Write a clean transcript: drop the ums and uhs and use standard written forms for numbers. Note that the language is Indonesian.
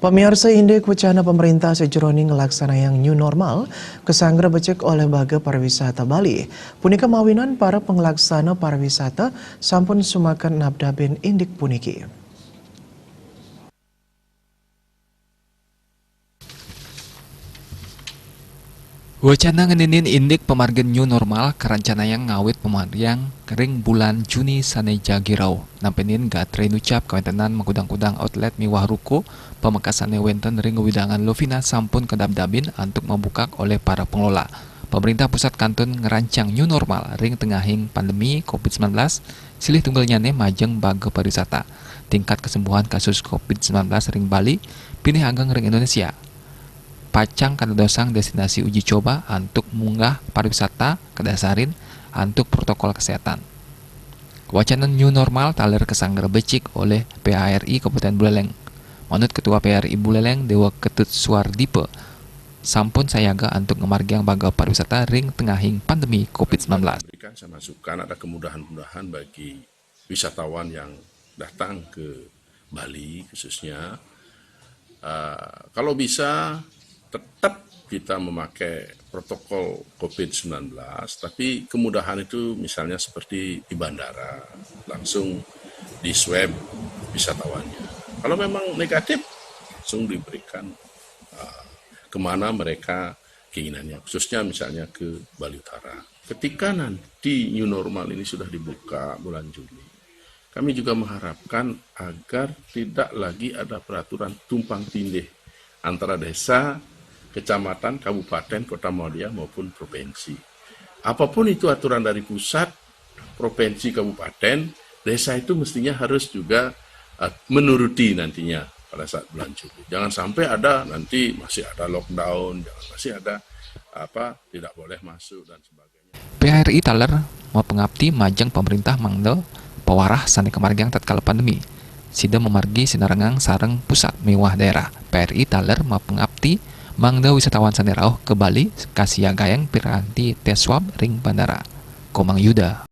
Pemirsa indek wacana pemerintah sejroning ngelaksana yang new normal kesanggra becek oleh Baga Pariwisata Bali. Punika mawinan para pengelaksana pariwisata sampun sumakan nabdaben indik puniki. Wacana ngeninin indik pemargen new normal kerencana yang ngawit pemargian kering bulan Juni saneja girau. Nampenin gatre nucap kawentenan mengudang-udang outlet miwah ruko pemekasane wenten ring widangan Lovina sampun kedabdabin untuk membuka oleh para pengelola. Pemerintah pusat kantun ngerancang new normal ring tengahing pandemi COVID-19 silih tunggalnyane majeng Baga Pariwisata. Tingkat kesembuhan kasus COVID-19 ring Bali pinih ageng ring Indonesia. Pacang kadosang destinasi uji coba untuk munggah pariwisata kedasarin untuk protokol kesehatan. Wacana new normal taler kesanggar becik oleh PHRI Kabupaten Buleleng. Menurut Ketua PHRI Buleleng Dewa Ketut Suardipe, sampun sayaga untuk ngemargiang Baga Pariwisata ring tengahing pandemi COVID-19. Berikan saya masukan ada kemudahan-kemudahan bagi wisatawan yang datang ke Bali khususnya. Kalau bisa tetap kita memakai protokol COVID-19, tapi kemudahan itu misalnya seperti di bandara, langsung di swab wisatawannya. Kalau memang negatif, langsung diberikan kemana mereka keinginannya, khususnya misalnya ke Bali Utara. Ketika nanti new normal ini sudah dibuka bulan Juli, kami juga mengharapkan agar tidak lagi ada peraturan tumpang tindih antara desa, kecamatan, kabupaten, kota Muhammadiyah maupun provinsi. Apapun itu aturan dari pusat, provinsi, kabupaten, desa itu mestinya harus juga menuruti nantinya pada saat bulan Juli. Jangan sampai ada nanti masih ada lockdown, masih ada tidak boleh masuk dan sebagainya. PHRI taler mau pengabdi majeng pemerintah mangdel pewarah sane kemargiang tatkala pandemi. Sida memargi sinarengang sareng pusat mewah daerah. PHRI taler mau pengabdi mangda wisatawan sanerauh ke Bali kasih gayang piranti tes swab ring bandara. Komang Yuda.